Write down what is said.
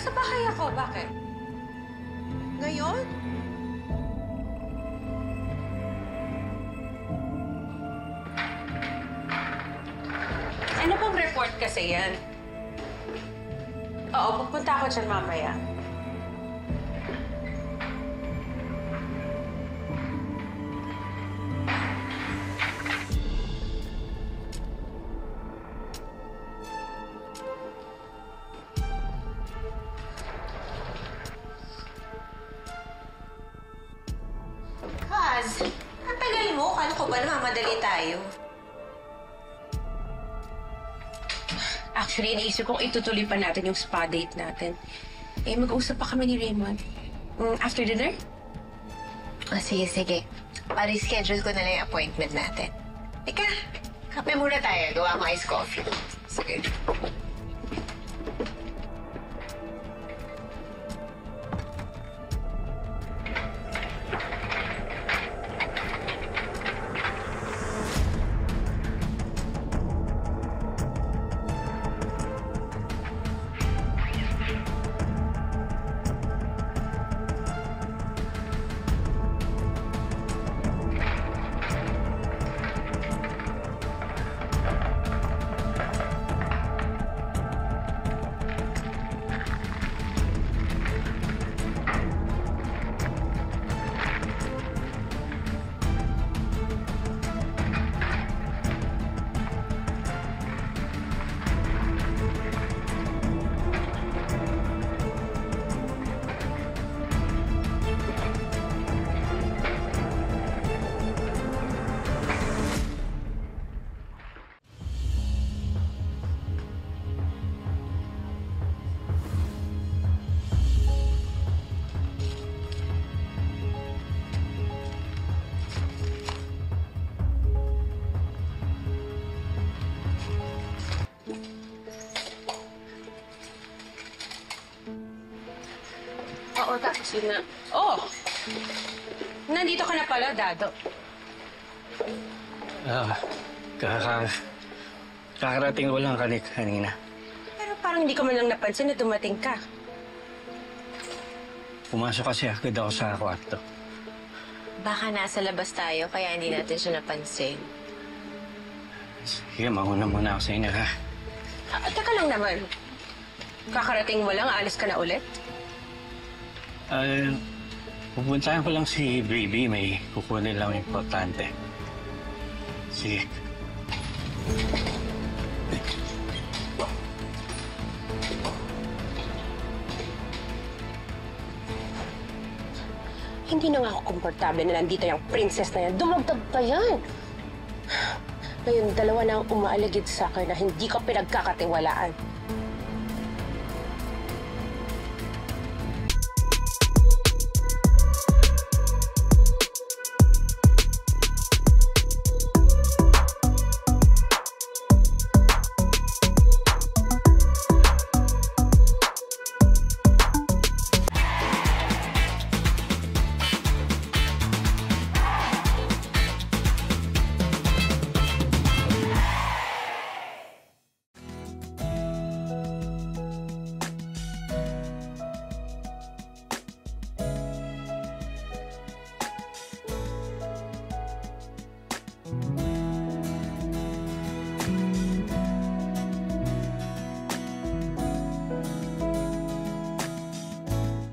Sa bahay ako, bakit? Ngayon? Ano pong report kasi yan? Oo, pupunta ako dyan mamaya. Kaz, ang tagal mo. Kala ko ba namamadali tayo? Actually, iniisip kong itutuloy pa natin yung spa date natin. Eh, mag-uusap pa kami ni Raymond. After dinner? Sige, sige. Pa-reschedule ko na lang yung appointment natin. Teka, kape muna tayo. Gawa ko iced coffee. Sige. Oo, tapos yun na. Oh! Nandito ka na pala, Dado. Kakarating ko lang kanina. Pero parang hindi ko man lang napansin na dumating ka. Pumasok kasi agad ako sa kwarto. Baka nasa labas tayo, kaya hindi natin siya napansin. Sige, mauna muna ako sa inyo, ha? Teka lang naman. Kakarating mo lang, aalis ka na ulit? Pupuntahan ko lang si Baby. May kukunin lang importante. Sige. Hindi na nga ako komportable na nandito yung princess na yan. Dumagdag pa yan. Ngayon, dalawa na ang umaaligid sa akin na hindi ko pinagkakatiwalaan.